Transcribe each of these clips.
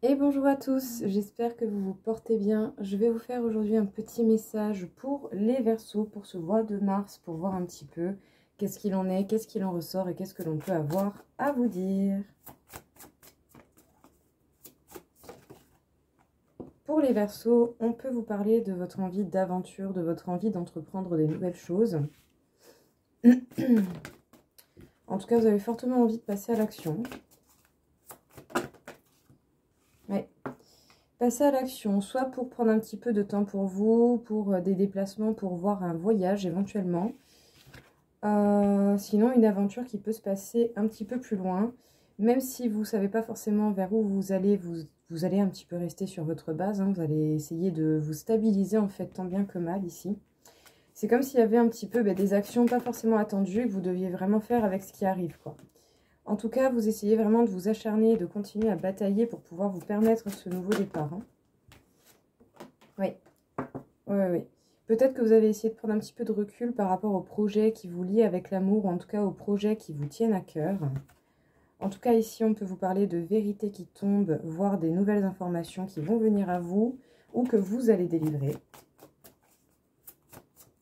Et bonjour à tous, j'espère que vous vous portez bien. Je vais vous faire aujourd'hui un petit message pour les Verseaux, pour ce mois de mars, pour voir un petit peu qu'est-ce qu'il en est, qu'est-ce qu'il en ressort et qu'est-ce que l'on peut avoir à vous dire. Pour les Verseaux, on peut vous parler de votre envie d'aventure, de votre envie d'entreprendre des nouvelles choses. En tout cas, vous avez fortement envie de passer à l'action. Ouais. Passer à l'action, soit pour prendre un petit peu de temps pour vous, pour des déplacements, pour voir un voyage éventuellement. Sinon, une aventure qui peut se passer un petit peu plus loin. Même si vous ne savez pas forcément vers où vous allez, vous allez un petit peu rester sur votre base. Vous allez essayer de vous stabiliser en fait tant bien que mal ici. C'est comme s'il y avait un petit peu des actions pas forcément attendues et que vous deviez vraiment faire avec ce qui arrive, quoi. En tout cas, vous essayez vraiment de vous acharner et de continuer à batailler pour pouvoir vous permettre ce nouveau départ. Oui, oui. Peut-être que vous avez essayé de prendre un petit peu de recul par rapport aux projets qui vous lient avec l'amour, ou en tout cas aux projets qui vous tiennent à cœur. En tout cas, ici, on peut vous parler de vérités qui tombent, voire des nouvelles informations qui vont venir à vous, ou que vous allez délivrer.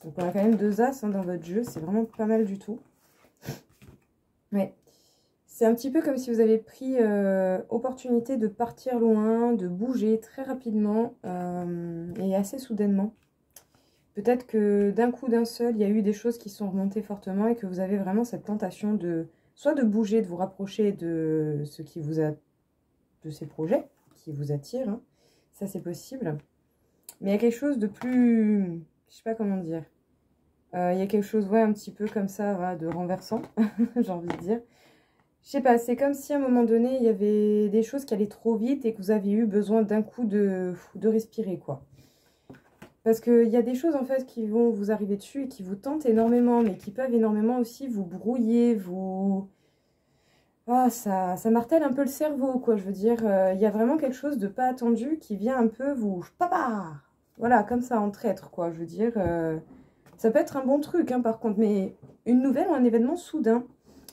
Donc, on a quand même 2 As dans votre jeu, c'est vraiment pas mal du tout. Ouais. C'est un petit peu comme si vous avez pris opportunité de partir loin, de bouger très rapidement et assez soudainement. Peut-être que d'un coup, d'un seul, il y a eu des choses qui sont remontées fortement et que vous avez vraiment cette tentation de soit de bouger, de vous rapprocher de ce qui vous a, de ces projets qui vous attirent. Ça, c'est possible. Mais il y a quelque chose de plus, je sais pas comment dire. Il y a quelque chose, ouais, un petit peu comme ça, de renversant, j'ai envie de dire. Je sais pas, c'est comme si à un moment donné, il y avait des choses qui allaient trop vite et que vous aviez eu besoin d'un coup de respirer, quoi. Parce qu'il y a des choses en fait qui vont vous arriver dessus et qui vous tentent énormément, mais qui peuvent énormément aussi vous brouiller, vous... Ah, ça martèle un peu le cerveau, quoi, je veux dire. Il y a vraiment quelque chose de pas attendu qui vient un peu vous... Papa! Voilà, comme ça, en traître, quoi, je veux dire. Ça peut être un bon truc, hein, par contre, mais une nouvelle ou un événement soudain,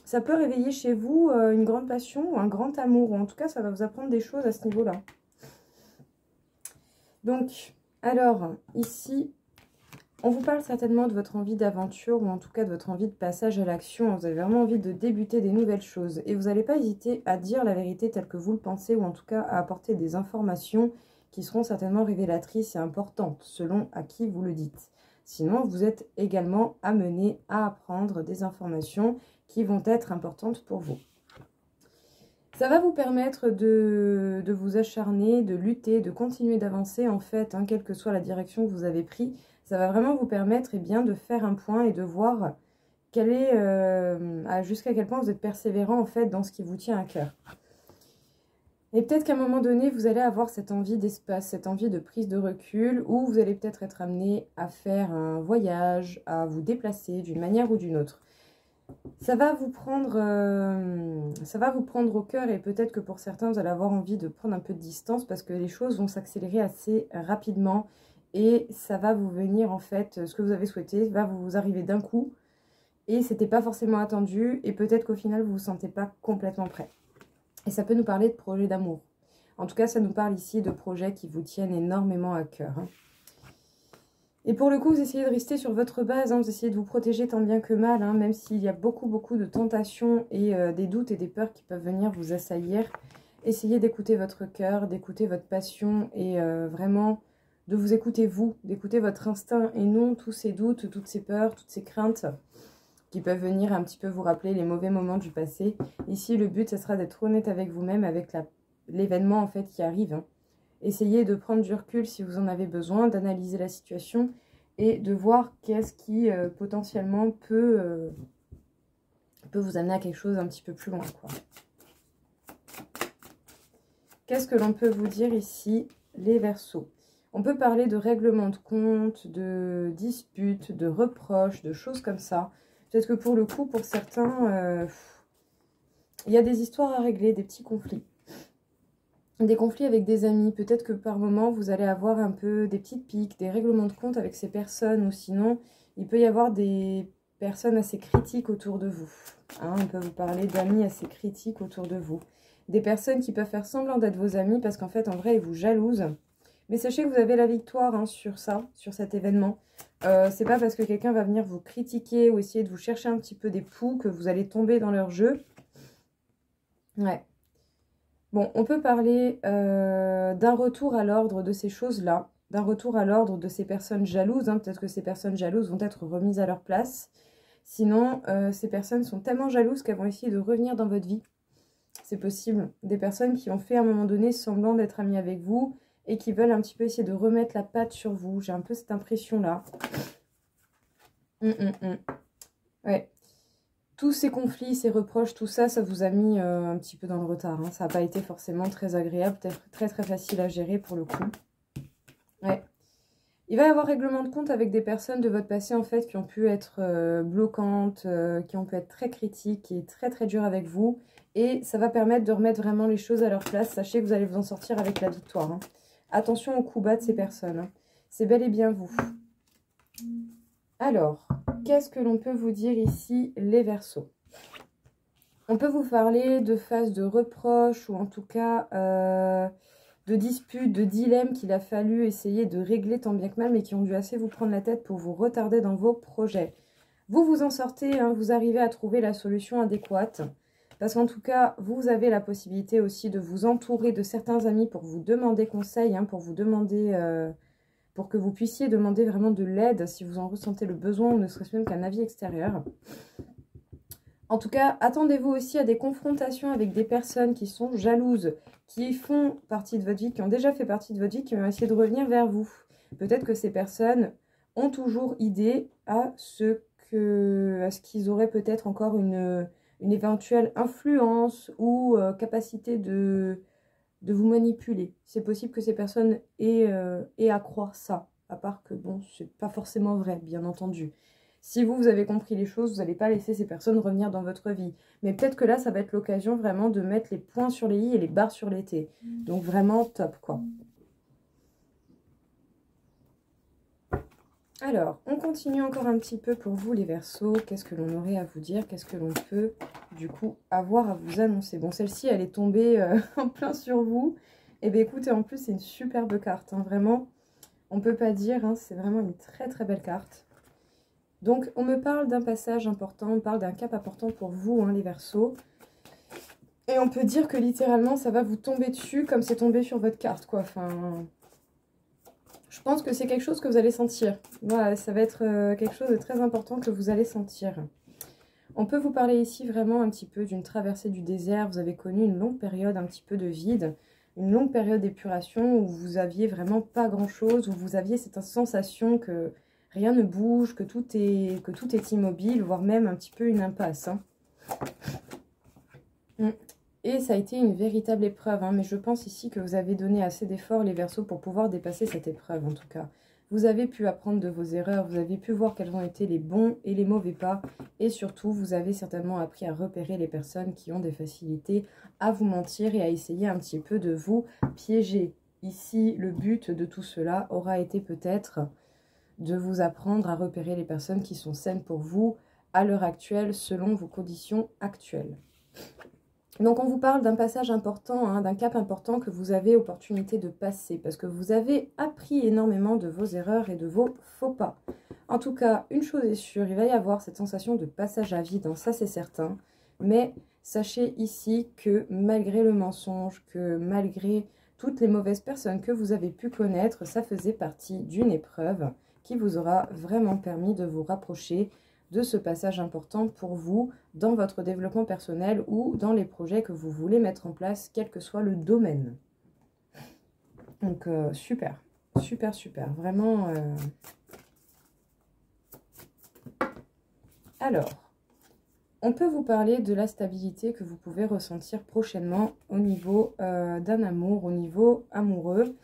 ça peut réveiller chez vous une grande passion ou un grand amour, ou en tout cas, ça va vous apprendre des choses à ce niveau-là. Donc... Alors, ici, on vous parle certainement de votre envie d'aventure ou en tout cas de votre envie de passage à l'action. Vous avez vraiment envie de débuter des nouvelles choses. Et vous n'allez pas hésiter à dire la vérité telle que vous le pensez ou en tout cas à apporter des informations qui seront certainement révélatrices et importantes selon à qui vous le dites. Sinon, vous êtes également amené à apprendre des informations qui vont être importantes pour vous. Ça va vous permettre de vous acharner, de lutter, de continuer d'avancer en fait, quelle que soit la direction que vous avez prise. Ça va vraiment vous permettre de faire un point et de voir jusqu'à quel point vous êtes persévérant en fait dans ce qui vous tient à cœur. Et peut-être qu'à un moment donné, vous allez avoir cette envie d'espace, cette envie de prise de recul, ou vous allez peut-être être amené à faire un voyage, à vous déplacer d'une manière ou d'une autre. Ça va vous prendre au cœur et peut-être que pour certains, vous allez avoir envie de prendre un peu de distance parce que les choses vont s'accélérer assez rapidement et ça va vous venir en fait, ce que vous avez souhaité va vous arriver d'un coup et c'était pas forcément attendu et peut-être qu'au final, vous vous sentez pas complètement prêt. Et ça peut nous parler de projets d'amour. En tout cas, ça nous parle ici de projets qui vous tiennent énormément à cœur. Et pour le coup, vous essayez de rester sur votre base, vous essayez de vous protéger tant bien que mal, même s'il y a beaucoup de tentations et des doutes et des peurs qui peuvent venir vous assaillir. Essayez d'écouter votre cœur, d'écouter votre passion et vraiment de vous écouter vous, d'écouter votre instinct et non tous ces doutes, toutes ces peurs, toutes ces craintes qui peuvent venir un petit peu vous rappeler les mauvais moments du passé. Ici, le but, ce sera d'être honnête avec vous-même, avec l'événement en fait qui arrive. Essayez de prendre du recul si vous en avez besoin, d'analyser la situation et de voir qu'est-ce qui potentiellement peut vous amener à quelque chose un petit peu plus loin, quoi. Qu'est-ce que l'on peut vous dire ici, les Verseaux? On peut parler de règlement de compte, de disputes, de reproches, de choses comme ça. Peut-être que pour le coup, pour certains, il y a des histoires à régler, des petits conflits. Des conflits avec des amis, peut-être que par moment vous allez avoir un peu des petites piques, des règlements de compte avec ces personnes ou sinon il peut y avoir des personnes assez critiques autour de vous. On peut vous parler d'amis assez critiques autour de vous. Des personnes qui peuvent faire semblant d'être vos amis parce qu'en fait, en vrai, ils vous jalousent. Mais sachez que vous avez la victoire hein, sur ça, sur cet événement. C'est pas parce que quelqu'un va venir vous critiquer ou essayer de vous chercher un petit peu des poux que vous allez tomber dans leur jeu. Ouais. Bon, on peut parler d'un retour à l'ordre de ces choses-là, d'un retour à l'ordre de ces personnes jalouses. Hein. Peut-être que ces personnes jalouses vont être remises à leur place. Sinon, ces personnes sont tellement jalouses qu'elles vont essayer de revenir dans votre vie. C'est possible. Des personnes qui ont fait à un moment donné semblant d'être amies avec vous et qui veulent un petit peu essayer de remettre la patte sur vous. J'ai un peu cette impression-là. Ouais. Tous ces conflits, ces reproches, tout ça, ça vous a mis un petit peu dans le retard. Hein. Ça n'a pas été forcément très agréable, peut-être très très facile à gérer pour le coup. Ouais. Il va y avoir règlement de compte avec des personnes de votre passé en fait qui ont pu être bloquantes, qui ont pu être très critiques et très très dures avec vous. Et ça va permettre de remettre vraiment les choses à leur place. Sachez que vous allez vous en sortir avec la victoire. Hein. Attention aux coups bas de ces personnes. Hein. C'est bel et bien vous. Alors, qu'est-ce que l'on peut vous dire ici, les Verseaux? On peut vous parler de phases de reproches ou en tout cas de disputes, de dilemmes qu'il a fallu essayer de régler tant bien que mal, mais qui ont dû assez vous prendre la tête pour vous retarder dans vos projets. Vous vous en sortez, hein, vous arrivez à trouver la solution adéquate. Parce qu'en tout cas, vous avez la possibilité aussi de vous entourer de certains amis pour vous demander conseil, hein, pour vous demander... pour que vous puissiez demander vraiment de l'aide si vous en ressentez le besoin ou ne serait-ce même qu'un avis extérieur. En tout cas, attendez-vous aussi à des confrontations avec des personnes qui sont jalouses, qui font partie de votre vie, qui ont déjà fait partie de votre vie, qui vont essayer de revenir vers vous. Peut-être que ces personnes ont toujours idée à ce qu'ils auraient peut-être encore une éventuelle influence ou capacité de vous manipuler. C'est possible que ces personnes aient à croire ça, à part que, bon, c'est pas forcément vrai, bien entendu. Si vous avez compris les choses, vous n'allez pas laisser ces personnes revenir dans votre vie. Mais peut-être que là, ça va être l'occasion vraiment de mettre les points sur les i et les barres sur les t. Donc vraiment top, quoi. Alors, on continue encore un petit peu pour vous, les Verseaux. Qu'est-ce que l'on aurait à vous dire? Qu'est-ce que l'on peut, du coup, avoir à vous annoncer? Bon, celle-ci, elle est tombée en plein sur vous. Et bien, écoutez, en plus, c'est une superbe carte. Hein, vraiment, on ne peut pas dire. Hein, c'est vraiment une très, très belle carte. Donc, on me parle d'un passage important. On parle d'un cap important pour vous, hein, les Verseaux. Et on peut dire que, littéralement, ça va vous tomber dessus comme c'est tombé sur votre carte, quoi. Enfin... Je pense que c'est quelque chose que vous allez sentir. Voilà, ça va être quelque chose de très important que vous allez sentir. On peut vous parler ici vraiment un petit peu d'une traversée du désert. Vous avez connu une longue période un petit peu de vide, une longue période d'épuration où vous aviez vraiment pas grand-chose, où vous aviez cette sensation que rien ne bouge, que tout est immobile, voire même un petit peu une impasse. Hein. Et ça a été une véritable épreuve, hein, mais je pense ici que vous avez donné assez d'efforts, les Verseaux, pour pouvoir dépasser cette épreuve, en tout cas. Vous avez pu apprendre de vos erreurs, vous avez pu voir quels ont été les bons et les mauvais pas, et surtout, vous avez certainement appris à repérer les personnes qui ont des facilités à vous mentir et à essayer un petit peu de vous piéger. Ici, le but de tout cela aura été peut-être de vous apprendre à repérer les personnes qui sont saines pour vous à l'heure actuelle, selon vos conditions actuelles. Donc on vous parle d'un passage important, hein, d'un cap important que vous avez opportunité de passer parce que vous avez appris énormément de vos erreurs et de vos faux pas. En tout cas, une chose est sûre, il va y avoir cette sensation de passage à vide, hein, ça c'est certain. Mais sachez ici que malgré le mensonge, que malgré toutes les mauvaises personnes que vous avez pu connaître, ça faisait partie d'une épreuve qui vous aura vraiment permis de vous rapprocher de ce passage important pour vous dans votre développement personnel ou dans les projets que vous voulez mettre en place, quel que soit le domaine. Donc, super, super, super. Vraiment. Alors, on peut vous parler de la stabilité que vous pouvez ressentir prochainement au niveau d'un amour, au niveau amoureux.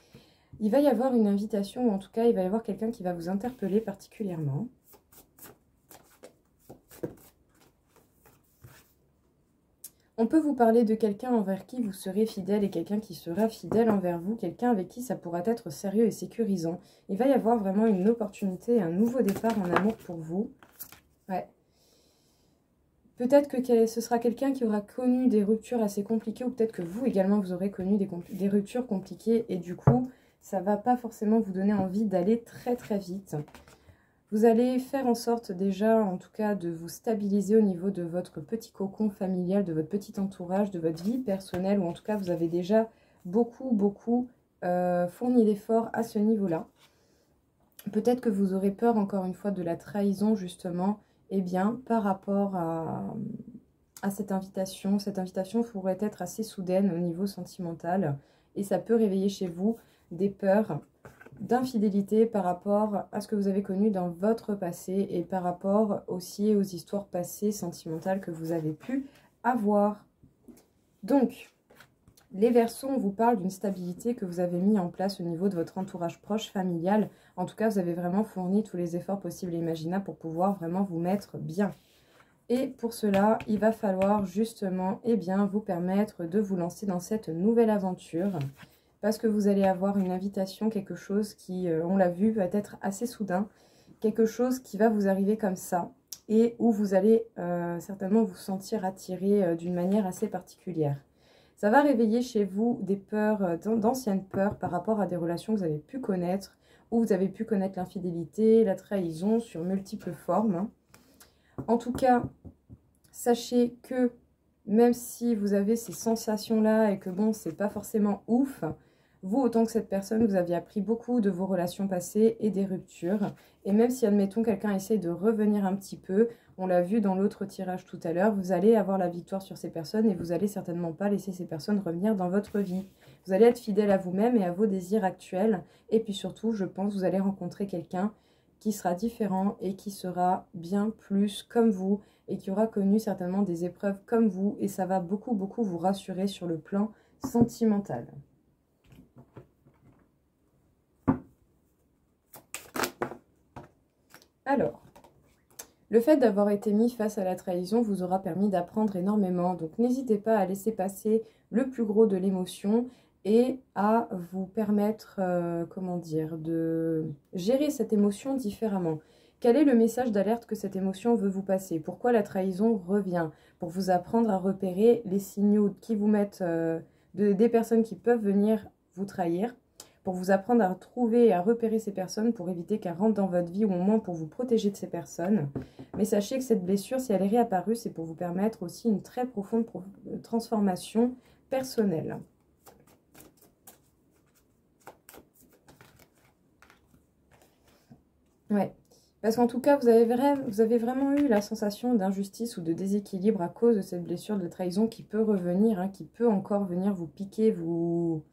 Il va y avoir une invitation, ou en tout cas, il va y avoir quelqu'un qui va vous interpeller particulièrement. On peut vous parler de quelqu'un envers qui vous serez fidèle et quelqu'un qui sera fidèle envers vous, quelqu'un avec qui ça pourra être sérieux et sécurisant. Il va y avoir vraiment une opportunité, un nouveau départ en amour pour vous. Ouais. Peut-être que ce sera quelqu'un qui aura connu des ruptures assez compliquées ou peut-être que vous également, vous aurez connu des ruptures compliquées et du coup, ça ne va pas forcément vous donner envie d'aller très très vite. Vous allez faire en sorte déjà, en tout cas, de vous stabiliser au niveau de votre petit cocon familial, de votre petit entourage, de votre vie personnelle, ou en tout cas, vous avez déjà beaucoup fourni d'efforts à ce niveau-là. Peut-être que vous aurez peur, encore une fois, de la trahison, justement, eh bien, par rapport à cette invitation. Cette invitation pourrait être assez soudaine au niveau sentimental et ça peut réveiller chez vous des peurs d'infidélité par rapport à ce que vous avez connu dans votre passé et par rapport aussi aux histoires passées sentimentales que vous avez pu avoir. Donc, les Verseaux, on vous parle d'une stabilité que vous avez mis en place au niveau de votre entourage proche, familial. En tout cas, vous avez vraiment fourni tous les efforts possibles et imaginables pour pouvoir vraiment vous mettre bien. Et pour cela, il va falloir justement vous permettre de vous lancer dans cette nouvelle aventure. Parce que vous allez avoir une invitation, quelque chose qui, on l'a vu, va être assez soudain. Quelque chose qui va vous arriver comme ça. Et où vous allez certainement vous sentir attiré d'une manière assez particulière. Ça va réveiller chez vous des peurs, d'anciennes peurs par rapport à des relations que vous avez pu connaître, où vous avez pu connaître l'infidélité, la trahison sur multiples formes. En tout cas, sachez que même si vous avez ces sensations-là et que bon, c'est pas forcément ouf, vous, autant que cette personne, vous aviez appris beaucoup de vos relations passées et des ruptures. Et même si, admettons, quelqu'un essaye de revenir un petit peu, on l'a vu dans l'autre tirage tout à l'heure, vous allez avoir la victoire sur ces personnes et vous n'allez certainement pas laisser ces personnes revenir dans votre vie. Vous allez être fidèle à vous-même et à vos désirs actuels. Et puis surtout, je pense, vous allez rencontrer quelqu'un qui sera différent et qui sera bien plus comme vous et qui aura connu certainement des épreuves comme vous. Et ça va beaucoup vous rassurer sur le plan sentimental. Alors, le fait d'avoir été mis face à la trahison vous aura permis d'apprendre énormément. Donc, n'hésitez pas à laisser passer le plus gros de l'émotion et à vous permettre, de gérer cette émotion différemment. Quel est le message d'alerte que cette émotion veut vous passer? Pourquoi la trahison revient? Pour vous apprendre à repérer les signaux qui vous mettent des personnes qui peuvent venir vous trahir. Pour vous apprendre à trouver et à repérer ces personnes pour éviter qu'elles rentrent dans votre vie ou au moins pour vous protéger de ces personnes. Mais sachez que cette blessure, si elle est réapparue, c'est pour vous permettre aussi une très profonde transformation personnelle. Ouais, parce qu'en tout cas, vous avez vraiment eu la sensation d'injustice ou de déséquilibre à cause de cette blessure de trahison qui peut revenir, qui peut encore venir vous piquer, vous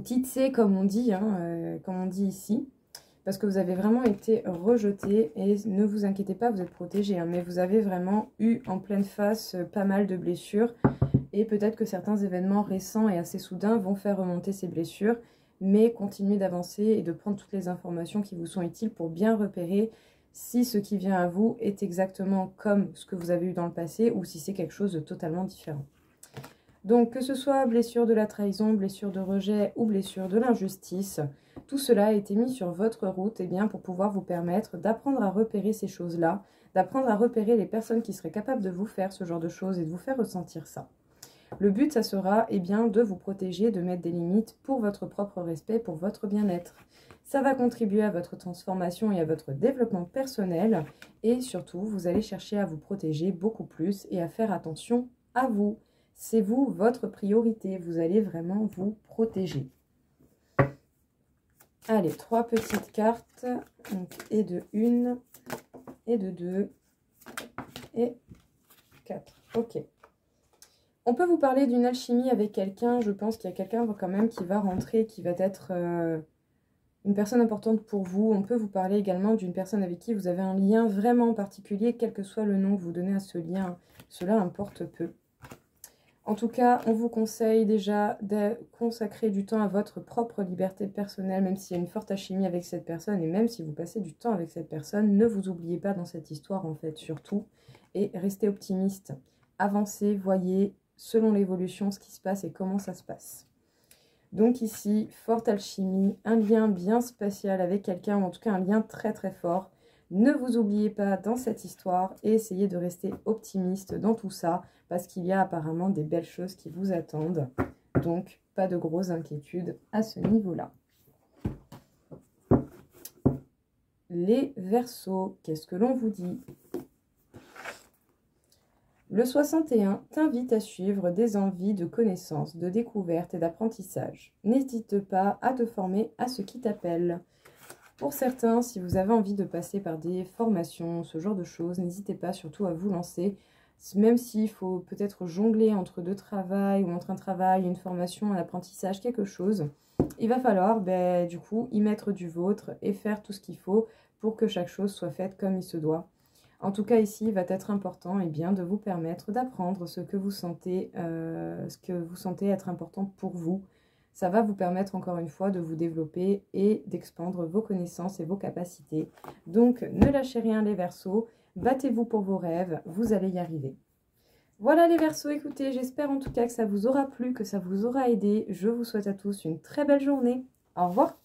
titser, comme on dit, comme on dit ici, parce que vous avez vraiment été rejeté et ne vous inquiétez pas, vous êtes protégé, mais vous avez vraiment eu en pleine face pas mal de blessures et peut-être que certains événements récents et assez soudains vont faire remonter ces blessures, mais continuez d'avancer et de prendre toutes les informations qui vous sont utiles pour bien repérer si ce qui vient à vous est exactement comme ce que vous avez eu dans le passé ou si c'est quelque chose de totalement différent. Donc, que ce soit blessure de la trahison, blessure de rejet ou blessure de l'injustice, tout cela a été mis sur votre route pour pouvoir vous permettre d'apprendre à repérer ces choses-là, d'apprendre à repérer les personnes qui seraient capables de vous faire ce genre de choses et de vous faire ressentir ça. Le but, ça sera de vous protéger, de mettre des limites pour votre propre respect, pour votre bien-être. Ça va contribuer à votre transformation et à votre développement personnel. Et surtout, vous allez chercher à vous protéger beaucoup plus et à faire attention à vous. C'est vous, votre priorité. Vous allez vraiment vous protéger. Allez, 3 petites cartes. Donc, et de 1, et de 2, et 4. Ok. On peut vous parler d'une alchimie avec quelqu'un. Je pense qu'il y a quelqu'un quand même qui va rentrer, qui va être une personne importante pour vous. On peut vous parler également d'une personne avec qui vous avez un lien vraiment particulier, quel que soit le nom que vous donnez à ce lien. Cela importe peu. En tout cas, on vous conseille déjà de consacrer du temps à votre propre liberté personnelle, même s'il y a une forte alchimie avec cette personne, et même si vous passez du temps avec cette personne, ne vous oubliez pas dans cette histoire, en fait, surtout, et restez optimiste. Avancez, voyez, selon l'évolution, ce qui se passe et comment ça se passe. Donc ici, forte alchimie, un lien bien spécial avec quelqu'un, ou en tout cas un lien très très fort. Ne vous oubliez pas dans cette histoire et essayez de rester optimiste dans tout ça parce qu'il y a apparemment des belles choses qui vous attendent. Donc, pas de grosses inquiétudes à ce niveau-là. Les Verseaux, qu'est-ce que l'on vous dit? Le 61 t'invite à suivre des envies de connaissances, de découverte et d'apprentissage. N'hésite pas à te former à ce qui t'appelle. Pour certains, si vous avez envie de passer par des formations, ce genre de choses, n'hésitez pas surtout à vous lancer. Même s'il faut peut-être jongler entre deux travails ou entre un travail, une formation, un apprentissage, quelque chose, il va falloir du coup y mettre du vôtre et faire tout ce qu'il faut pour que chaque chose soit faite comme il se doit. En tout cas, ici, il va être important de vous permettre d'apprendre ce que vous sentez être important pour vous. Ça va vous permettre encore une fois de vous développer et d'expandre vos connaissances et vos capacités. Donc, ne lâchez rien les Verseaux, battez-vous pour vos rêves, vous allez y arriver. Voilà les Verseaux, écoutez, j'espère en tout cas que ça vous aura plu, que ça vous aura aidé. Je vous souhaite à tous une très belle journée. Au revoir.